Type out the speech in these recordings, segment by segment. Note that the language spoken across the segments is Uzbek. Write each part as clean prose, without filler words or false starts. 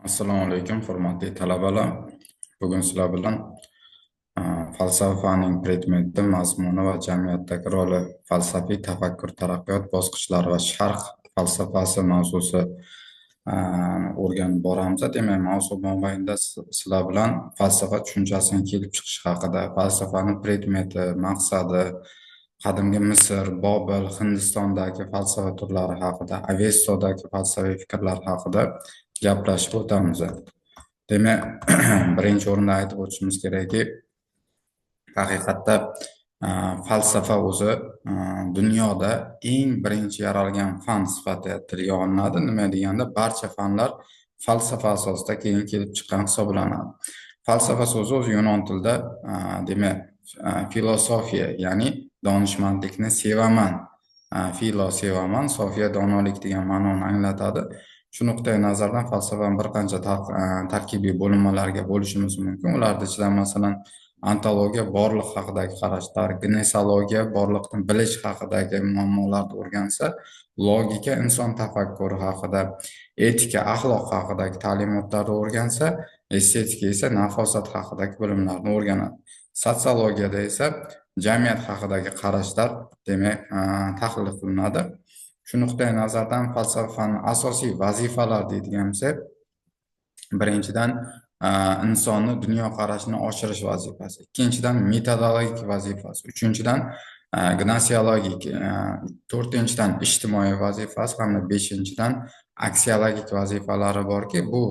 Assalomu alaykum, hurmatli talabalar. Bugun sizlar bilan falsafaning predmeti, mazmuni va jamiyatdagi roli, falsafiy tafakkur, taraqqiyot bosqichlari va sharq falsafasi mavzusi o'rganib boramiz. Demak, mavzu mobaynida sizlar bilan falsafa tushunchasining kelib chiqishi haqida, falsafaning predmeti, maqsadi, qadimgi Misr, Bobil, Hindistondagi falsafa turlari haqida, Avestodagi falsafiy fikrlar haqida gaplashib o'tamiz. Demak, birinchi o'rinda aytib o'tishimiz kerakki, haqiqatda falsafa o'zi dunyoda eng birinchi yaralgan fan sifatida tilga olinadi. Nima deganda, barcha fanlar falsafa asosida keyin kelib chiqqan hisoblanadi. Falsafa so'zi o'zi yunon tilida demak, filosofiya, ya'ni donishmandlikni sevaman. Filo sevaman, sofiya donolik degan ma'noni anglatadi. Shu nuqtai nazardan falsafani bir qancha tarkibiy bo'linmalarga bo'lishimiz mumkin. Ularning ichida masalan ontologiya borliq haqidagi qarashlar, gnesologiya borliqni bilish haqidagi muammolarni o'rgansa, logika inson tafakkuri haqida, etika axloq haqidagi ta'limotlarni o'rgansa, estetika esa nafosat haqidagi bilimlarni o'rganadi. Sotsiologiyada esa jamiyat haqidagi qarashlar demak tahlil qilinadi. Shu nuqtai nazardan falsafaning asosiy vazifalari deydigan bo'lsak, birinchidan insonni dunyoqarashini oshirish vazifasi, ikkinchidan metodologik vazifasi, uchinchidan gnosiologik, to'rtinchidan ijtimoiy vazifasi hamda beshinchidan aksiologik vazifalari borki, bu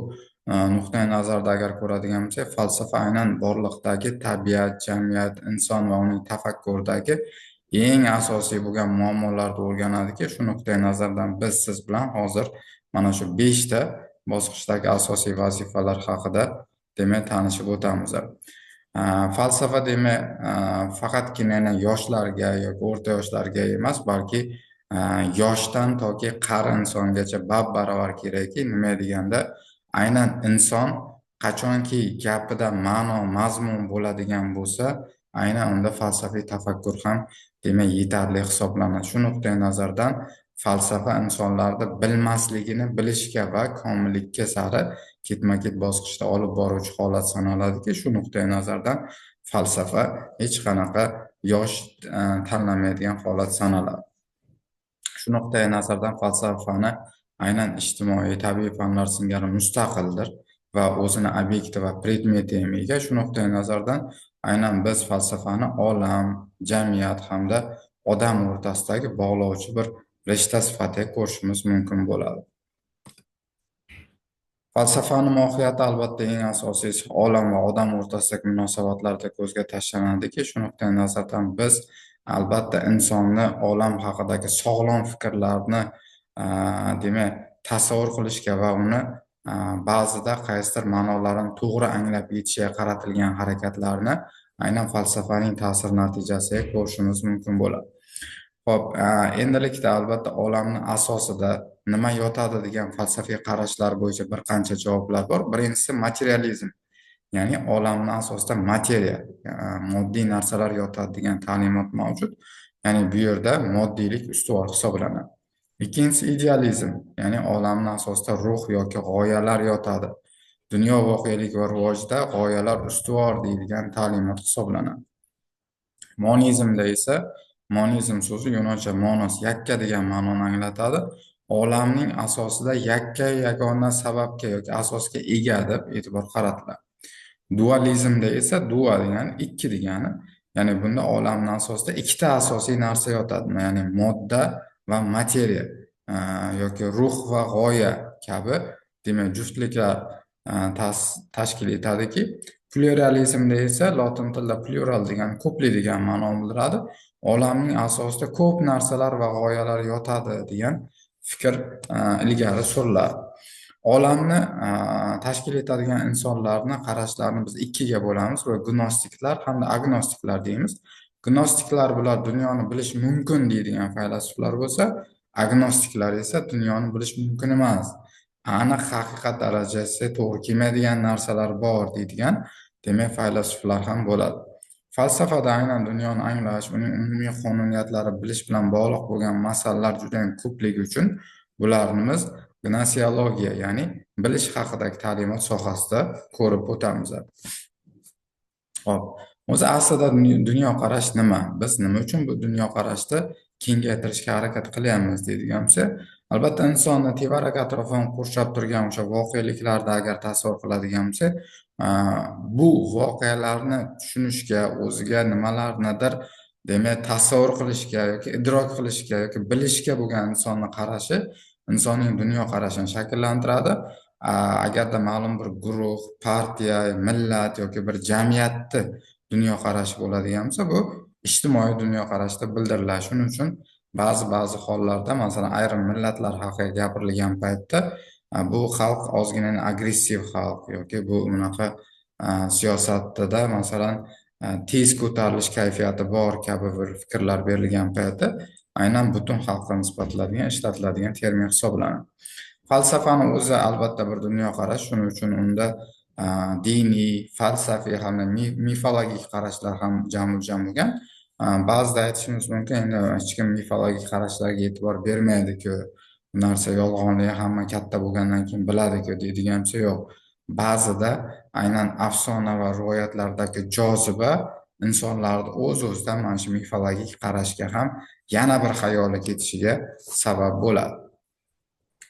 nuqtai nazarda agar ko'radigan bo'lsak, falsafa aynan borliqdagi tabiat, jamiyat, inson va uning tafakkuridagi eng asosiy bo'lgan muammolarni o'rganadiki, shu nuqtai nazardan biz siz bilan hozir mana shu 5 ta bosqichdagi asosiy vazifalar haqida demak tanishib o'tamiz. Falsafa demak faqatgina yoshlarga yoki o'rta yoshlarga emas, balki yoshdan toki qari insongacha bab-baravar kerakki, nima deganda, aynan inson qachonki gapida ma'no, mazmun bo'ladigan bo'lsa, aynan unda falsafiy tafakkur ham demak yetarli hisoblanadi. Shu nuqtai nazardan falsafa insonlarni bilmasligini bilishga va komillikka sari ketma-ket bosqichda olib boruvchi holat sanaladiki, shu nuqtai nazardan falsafa hech qanaqa yosh tanlamaydigan holat sanaladi. Shu nuqtai nazardan falsafani aynan ijtimoiy, tabiiy fanlar singari mustaqildir va o'zini obyekti va predmeti ham ega. Shu nuqtai nazardan aynan biz falsafani olam, jamiyat hamda odam o'rtasidagi bog'lovchi bir rishta sifatida ko'rishimiz mumkin bo'ladi. Falsafani mohiyati albatta eng asosiysi olam va odam o'rtasidagi munosabatlarda ko'zga tashlanadiki, shu nuqtai nazardan biz albatta insonni olam haqidagi sog'lom fikrlarni demak tasavvur qilishga va uni ba'zida qaysidir ma'nolarini to'g'ri anglab yetishga qaratilgan harakatlarni aynan falsafaning ta'sir natijasiga ko'rishimiz mumkin bo'ladi. Xo'p, endilikda albatta olamni asosida nima yotadi degan falsafiy qarashlar bo'yicha bir qancha javoblar bor. Birinchisi materializm, ya'ni olamni asosida materiya, moddiy narsalar yotadi degan ta'limot mavjud. Ya'ni bu yerda moddiylik ustuvor hisoblanadi. Ikkinchisi idealizm, ya'ni olamni asosida ruh yoki g'oyalar yotadi. Dunyo voqelik va rivojda g'oyalar ustuvor deyilgan ta'limot hisoblanadi. Monizmda esa monizm so'zi yunoncha monos, yakka degan ma'noni anglatadi. Olamning asosida yakka yagona sababga yoki asosga ega deb e'tibor qaratiladi. Dualizmda esa dual degani ikki degani, ya'ni bunda olamning asosida ikkita asosiy narsa yotadi, ya'ni modda va materiya yoki ruh va g'oya kabi demak juftliklar tashkil etadiki, pluralizmda esa lotin tilida plural degani ko'plik degan ma'noni bildiradi. Olamning asosida ko'p narsalar va g'oyalar yotadi degan fikr ilgari suriladi. Olamni tashkil etadigan insonlarni qarashlarini biz ikkiga bo'lamiz va gnostiklar hamda agnostiklar deymiz. Gnostiklar bular dunyoni bilish mumkin deydigan faylasuflar bo'lsa, agnostiklar esa dunyoni bilish mumkin emas, aniq haqiqat darajasiga to'g'ri kelmaydigan narsalar bor deydigan demak faylasuflar ham bo'ladi. Falsafada aynan dunyoni anglash, uning umumiy qonuniyatlari bilish bilan bog'liq bo'lgan masalalar juda ham ko'pligi uchun bularni biz gnosiologiya, ya'ni bilish haqidagi ta'limot sohasida ko'rib o'tamiz. Hop, o'zi aslida dunyoqarash nima? Biz nima uchun bu dunyoqarashni kengaytirishga harakat qilyapmiz deydigan bo'lsa, albatta insonni tevarak atrofini qurshab turgan o'sha voqeliklarni agar tasavvur qiladigan bo'lsak, bu voqealarni tushunishga, o'ziga nimalarnidir demak tasavvur qilishga yoki idrok qilishga yoki bilishga bo'lgan insonni qarashi insonning dunyoqarashini shakllantiradi. Agarda ma'lum bir guruh, partiya, millat yoki bir jamiyatni dunyoqarashi bo'ladigan bo'lsa, bu ijtimoiy dunyoqarashda bildiriladi. Shuning uchun ba'zi hollarda, masalan, ayrim millatlar haqida gapirilgan paytda bu xalq ozgina agressiv xalq yoki bu bunaqa siyosatda masalan tez ko'tarilish kayfiyati bor kabi bir fikrlar berilgan paytda aynan butun xalqqa nisbatladigan ishlatiladigan termin hisoblanadi. Falsafani o'zi albatta bir dunyoqarash, shuning uchun unda diniy, falsafiy hamda mifologik qarashlar ham jam bo'lgan. Ba'zida aytishimiz mumkin, endi hech kim mifologik qarashlarga e'tibor bermaydi-ku, bu narsa yolg'onligi hamma katta bo'lgandan keyin biladi-ku deydigancha yo'q. Ba'zida aynan afsona va rivoyatlardagi joziba insonlarni o'z-o'zidan mana shu mifologik qarashga ham yana bir xayoli ketishiga sabab bo'ladi.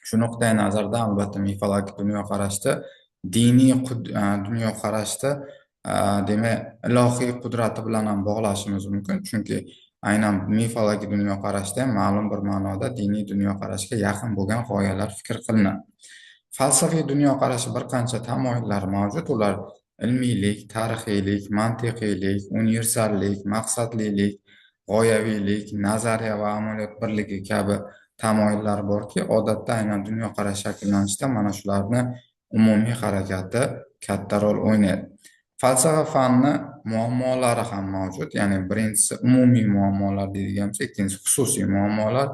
Shu nuqtai nazardan albatta mifologik dunyoqarashda diniy dunyoqarashda demak ilohiy qudrati bilan ham bog'lashimiz mumkin, chunki aynan mifologik dunyoqarashda ham ma'lum bir ma'noda diniy dunyoqarashga yaqin bo'lgan g'oyalar fikr qilinadi. Falsafiy dunyoqarashi bir qancha tamoyillar mavjud. Ular ilmiylik, tarixiylik, mantiqiylik, universallik, maqsadlilik, g'oyaviylik, nazariya va amaliyot birligi kabi tamoyillar borki, odatda aynan dunyoqarash shakllanishida mana shularni umumiy harakati katta rol o'ynaydi. Falsafa fanni muammolari ham mavjud, ya'ni birinchisi umumiy muammolar deydigan bo'lsa, ikkinchisi xususiy muammolar,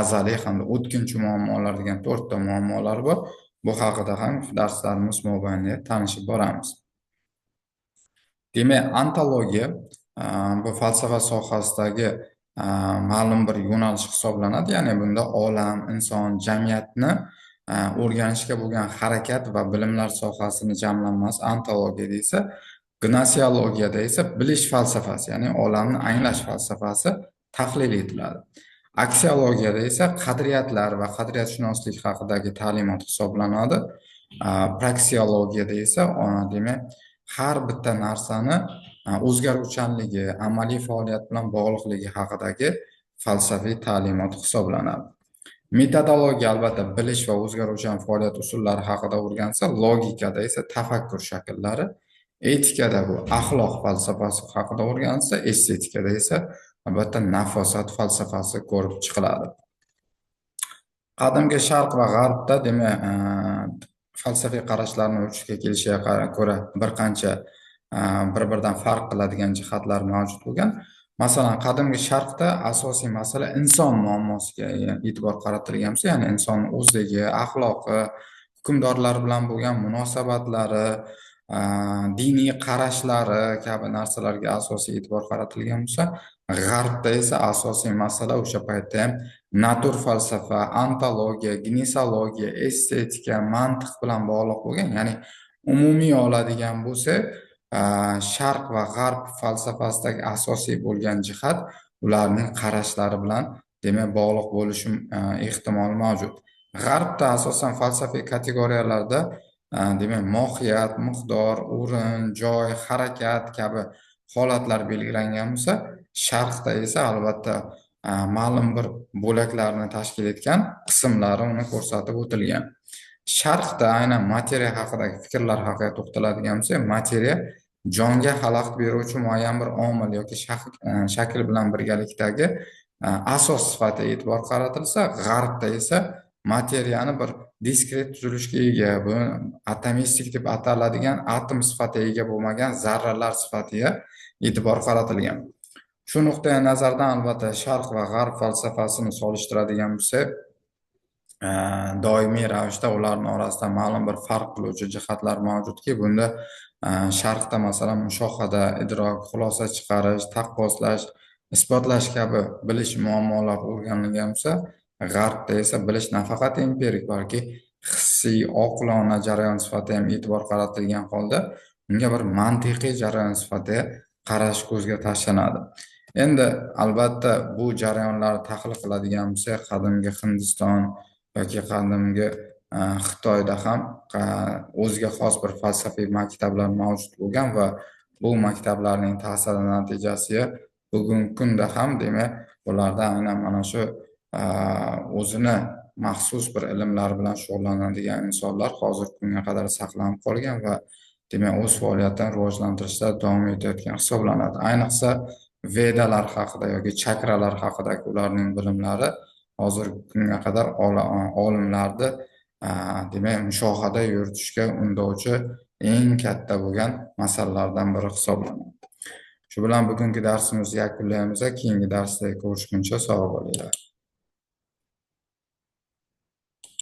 azaliy hamda o'tkinchi muammolar degan 4 ta muammolar bor. Bu haqida ham darslarimiz mobaynida tanishib boramiz. Demak, ontologiya bu falsafa sohasidagi ma'lum bir yo'nalish hisoblanadi. Ya'ni bunda olam, inson, jamiyatni o'rganishga bo'lgan harakat va bilimlar sohasini jamlanmasi ontologiya desa, gnosiologiyada esa bilish falsafasi, ya'ni olamni anglash falsafasi tahlil etiladi. Aksiologiyada esa qadriyatlar va qadriyatshunoslik haqidagi ta'limot hisoblanadi. Praksiologiyada esa demak har bitta narsani o'zgaruvchanligi, amaliy faoliyat bilan bog'liqligi haqidagi falsafiy ta'limot hisoblanadi. Metodologiya albatta bilish va o'zgaruvchan faoliyat usullari haqida o'rgansa, logikada esa tafakkur shakllari, etikada bu axloq falsafasi haqida o'rgansa, estetikada esa albatta nafosat falsafasi ko'rib chiqiladi. Qadimgi Sharq va G'arbda demak falsafiy qarashlarni o'tishga kelishiga ko'ra bir qancha bir-biridan farq qiladigan jihatlar mavjud bo'lgan. Masalan, qadimgi Sharqda asosiy masala inson muammosiga e'tibor qaratilgan bo'lsa, ya'ni inson o'zligi, axloqi, hukmdorlar bilan bo'lgan munosabatlari, diniy qarashlari kabi narsalarga asosiy e'tibor qaratilgan bo'lsa, G'arbda esa asosiy masala o'sha paytda ham natur falsafa, ontologiya, gnosologiya, estetika, mantiq bilan bog'liq bo'lgan. Ya'ni umumiy oladigan bo'lsa, Sharq va G'arb falsafasidagi asosiy bo'lgan jihat ularning qarashlari bilan demak bog'liq bo'lishi ehtimoli mavjud. G'arbda asosan falsafiy kategoriyalarda demak mohiyat, miqdor, o'rin, joy, harakat kabi holatlar belgilangan bo'lsa, Sharqda esa albatta ma'lum bir bo'laklarni tashkil etgan qismlari uni ko'rsatib o'tilgan. Sharqda aynan materiya haqidagi fikrlar haqida to'xtaladigan bo'lsak, materiya jonga xalaqit beruvchi muayyan bir omil yoki shakl bilan birgalikdagi asos sifatida e'tibor qaratilsa, G'arbda esa materiyani bir diskret tuzilishga ega, bu atomistik deb ataladigan atom sifatiga ega bo'lmagan zarralar sifatiga e'tibor qaratilgan. Shu nuqtai nazardan albatta Sharq va G'arb falsafasini solishtiradigan bo'lsak, doimiy ravishda ularning orasida ma'lum bir farq qiluvchi jihatlar mavjudki, bunda Sharqda masalan mushohada, idrok, xulosa chiqarish, taqqoslash, isbotlash kabi bilish muammolari o'rganilgan bo'lsa, G'arbda esa bilish nafaqat empirik, balki hissiy, oqilona jarayon sifatida ham e'tibor qaratilgan holda unga bir mantiqiy jarayon sifatida qarash ko'zga tashlanadi. Endi albatta bu jarayonlarni tahlil qiladigan bo'lsak, qadimgi Hindiston yoki qadimgi Xitoyda ham o'ziga xos bir falsafiy maktablar mavjud bo'lgan va bu maktablarning ta'siri natijasiga bugungi kunda ham demak ularda aynan mana shu o'zini maxsus bir ilmlar bilan shug'ullanadigan insonlar hozirgi kunga qadar saqlanib qolgan va demak o'z faoliyatini rivojlantirishda davom etayotgan hisoblanadi. Ayniqsa Vedalar haqida yoki chakralar haqidagi ularning bilimlari hozirgi kunga qadar olimlarni demak mushohada yuritishga undovchi eng katta bo'lgan masalalardan biri hisoblanadi. Shu bilan bugungi darsimizni yakunlaymiz. Keyingi darsda ko'rishguncha sog' bo'linglar.